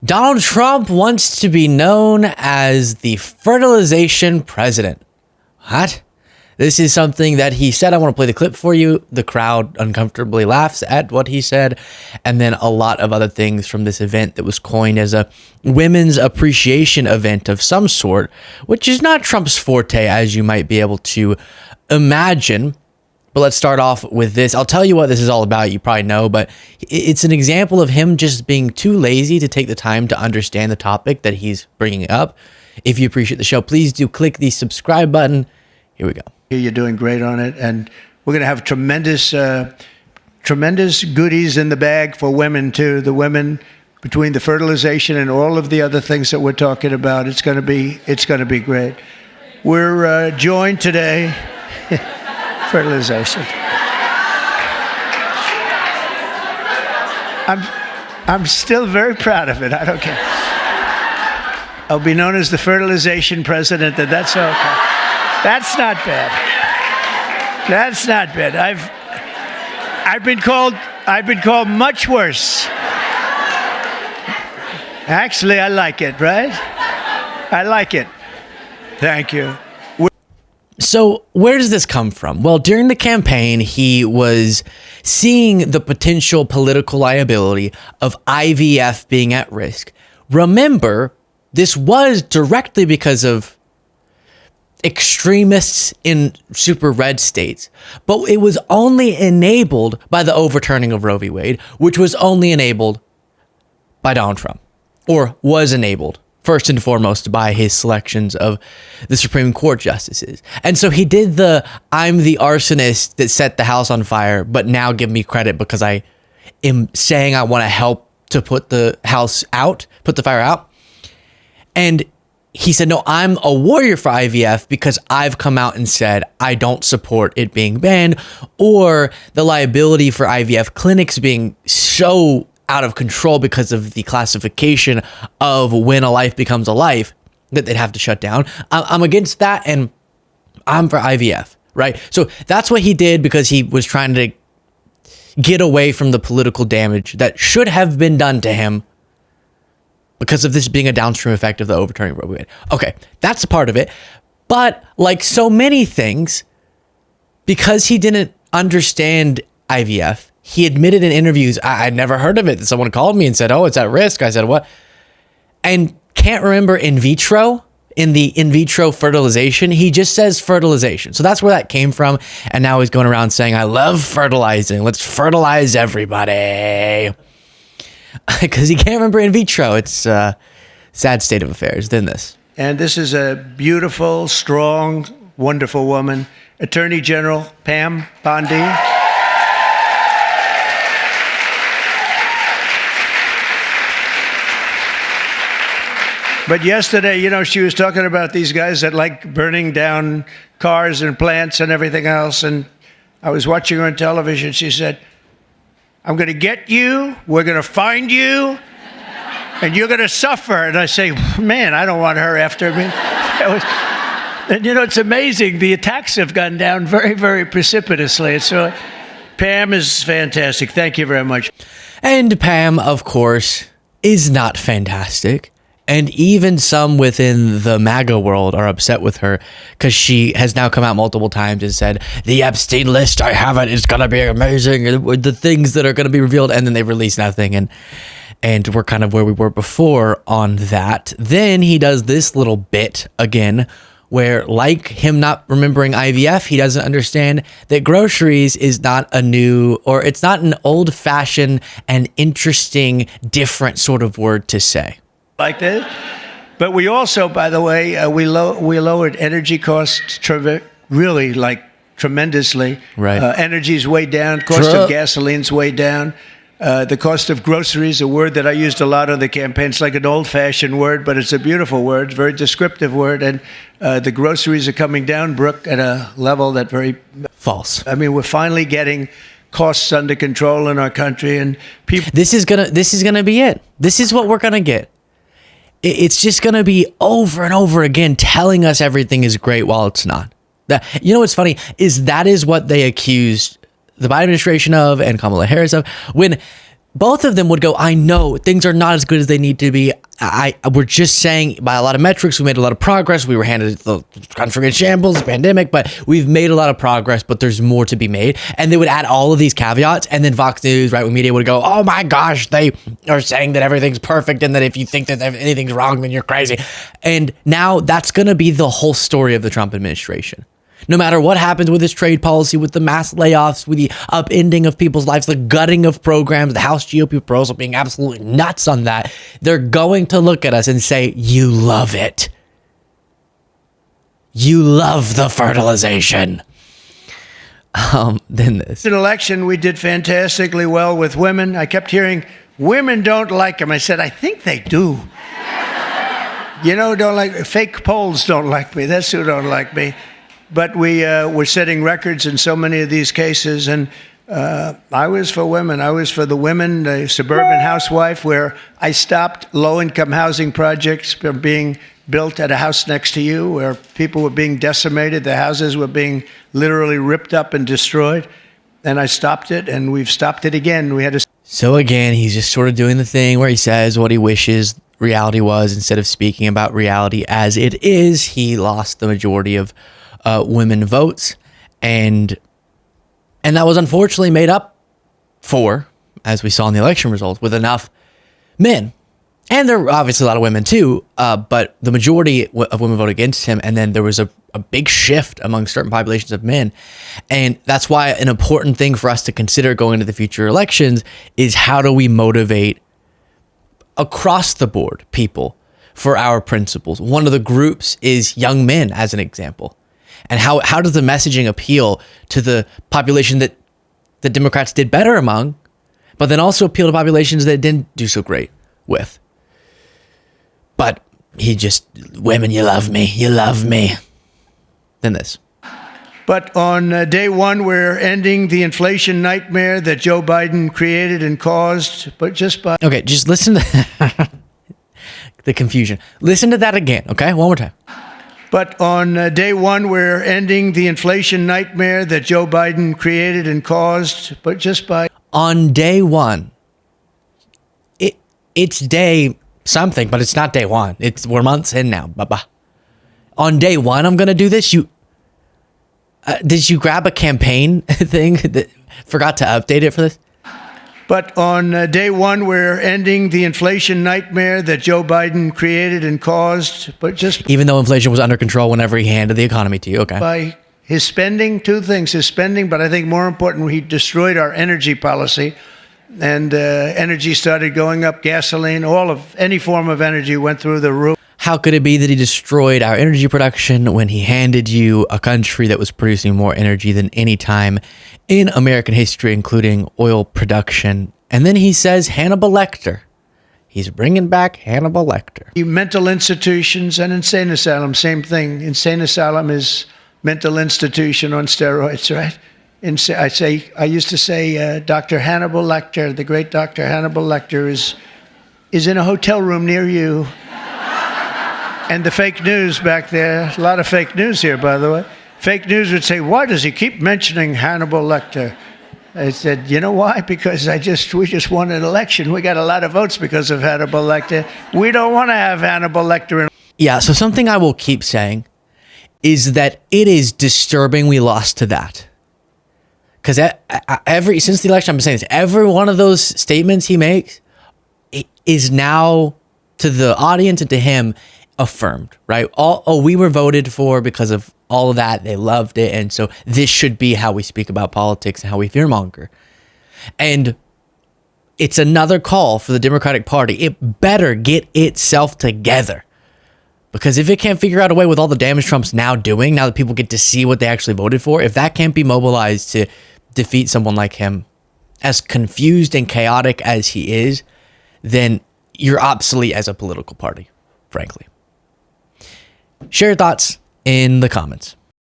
Donald Trump wants to be known as the fertilization president. What? This is something that he said. I want to play the clip for you. The crowd uncomfortably laughs at what he said. And then a lot of other things from this event that was coined as a women's appreciation event of some sort, which is not Trump's forte, as you might be able to imagine. But let's start off with this. I'll tell you what this is all about. You probably know, but it's an example of him just being too lazy to take the time to understand the topic that he's bringing up. If you appreciate the show, please do click the subscribe button. Here we go. You're doing great on it, and we're going to have tremendous goodies in the bag for women too. The women, between the fertilization and all of the other things that we're talking about, it's going to be great. We're joined today. Fertilization. I'm still very proud of it. I don't care. I'll be known as the fertilization president, and that's okay. That's not bad. That's not bad. I've been called much worse. Actually, I like it, right? I like it. Thank you. So where does this come from? Well, during the campaign, he was seeing the potential political liability of IVF being at risk. Remember, this was directly because of extremists in super red states, but it was only enabled by the overturning of Roe v. Wade, which was only enabled by Donald Trump, or was enabled first and foremost by his selections of the Supreme Court justices. And so he did I'm the arsonist that set the house on fire, but now give me credit because I am saying I want to help to put the fire out. And he said, no, I'm a warrior for IVF because I've come out and said I don't support it being banned, or the liability for IVF clinics being so out of control because of the classification of when a life becomes a life that they'd have to shut down. I'm against that, and I'm for IVF, right? So that's what he did because he was trying to get away from the political damage that should have been done to him because of this being a downstream effect of the overturning Roe v. Wade. Okay, that's a part of it. But like so many things, because he didn't understand IVF, he admitted in interviews, I'd never heard of it. Someone called me and said, oh, it's at risk. I said, what? And can't remember in vitro, in the in vitro fertilization. He just says fertilization. So that's where that came from. And now he's going around saying, I love fertilizing. Let's fertilize everybody. Because he can't remember in vitro. It's a sad state of affairs than this. And this is a beautiful, strong, wonderful woman, Attorney General Pam Bondi. But yesterday, she was talking about these guys that like burning down cars and plants and everything else. And I was watching her on television. She said, I'm going to get you. We're going to find you. And you're going to suffer. And I say, man, I don't want her after me. And it's amazing. The attacks have gone down very, very precipitously. So Pam is fantastic. Thank you very much. And Pam, of course, is not fantastic. And even some within the MAGA world are upset with her because she has now come out multiple times and said, the Epstein list, I have it, it's going to be amazing. The things that are going to be revealed. And then they release nothing. And we're kind of where we were before on that. Then he does this little bit again, where like him not remembering IVF, he doesn't understand that groceries is not it's not an old fashioned and interesting, different sort of word to say. Like this. But we also, by the way, we lowered energy costs really like tremendously. Right. Energy's way down. Cost of gasoline's way down. The cost of groceries, a word that I used a lot on the campaign. It's like an old-fashioned word, but it's a beautiful word, very descriptive word. And the groceries are coming down, Brooke, at a level that very... False. I mean, we're finally getting costs under control in our country, and people... This is gonna be it. This is what we're gonna get. It's just going to be over and over again telling us everything is great while it's not. What's funny is that is what they accused the Biden administration of and Kamala Harris of when both of them would go, I know things are not as good as they need to be. We're just saying by a lot of metrics, we made a lot of progress. We were handed the country in shambles, pandemic, but we've made a lot of progress, but there's more to be made. And they would add all of these caveats. And then Fox News, right-wing media would go, oh my gosh, they are saying that everything's perfect and that if you think that anything's wrong, then you're crazy. And now that's going to be the whole story of the Trump administration. No matter what happens with this trade policy, with the mass layoffs, with the upending of people's lives, the gutting of programs, the House GOP proposal being absolutely nuts on that, they're going to look at us and say, you love it. You love the fertilization. Then this. In election, we did fantastically well with women. I kept hearing, women don't like them. I said, I think they do. Don't like, fake polls don't like me. That's who don't like me. But we were setting records in so many of these cases, and I was for women. I was for the women, the suburban housewife, where I stopped low-income housing projects from being built at a house next to you, where people were being decimated. The houses were being literally ripped up and destroyed. And I stopped it, and we've stopped it again. We had to. So again, he's just sort of doing the thing where he says what he wishes reality was instead of speaking about reality as it is. He lost the majority of women votes, and that was unfortunately made up for, as we saw in the election results, with enough men. And there were obviously a lot of women too, but the majority of women voted against him, and then there was a big shift among certain populations of men. And that's why an important thing for us to consider going into the future elections is how do we motivate across the board people for our principles. One of the groups is young men, as an example. And how does the messaging appeal to the population that the Democrats did better among, but then also appeal to populations that didn't do so great with? But he just, women, you love me. Then this. But on day one, we're ending the inflation nightmare that Joe Biden created and caused, but just by... Okay, just listen to the confusion. Listen to that again, okay? One more time. But on day one, we're ending the inflation nightmare that Joe Biden created and caused, but just by... On day one, it's day something, but it's not day one. We're months in now. Bye-bye. On day one, I'm going to do this. Did you grab a campaign thing that forgot to update it for this? But on day one, we're ending the inflation nightmare that Joe Biden created and caused, but just... Even though inflation was under control whenever he handed the economy to you, okay. By his spending, two things, his spending, but I think more important, he destroyed our energy policy, and energy started going up, gasoline, any form of energy went through the roof. How could it be that he destroyed our energy production when he handed you a country that was producing more energy than any time in American history, including oil production? And then he says Hannibal Lecter. He's bringing back Hannibal Lecter. Mental institutions and insane asylum, same thing. Insane asylum is mental institution on steroids, right? I used to say Dr. Hannibal Lecter, the great Dr. Hannibal Lecter is in a hotel room near you. And the fake news back there, a lot of fake news here, by the way. Fake news would say, why does he keep mentioning Hannibal Lecter? I said, you know why? Because we just won an election. We got a lot of votes because of Hannibal Lecter. We don't want to have Hannibal Lecter. Yeah, so something I will keep saying is that it is disturbing we lost to that. Because since the election, I've been saying this, every one of those statements he makes is now, to the audience and to him, affirmed, right? We were voted for because of all of that. They loved it. And so this should be how we speak about politics and how we fearmonger. And it's another call for the Democratic Party. It better get itself together. Because if it can't figure out a way with all the damage Trump's now doing, now that people get to see what they actually voted for, if that can't be mobilized to defeat someone like him, as confused and chaotic as he is, then you're obsolete as a political party, frankly. Share your thoughts in the comments.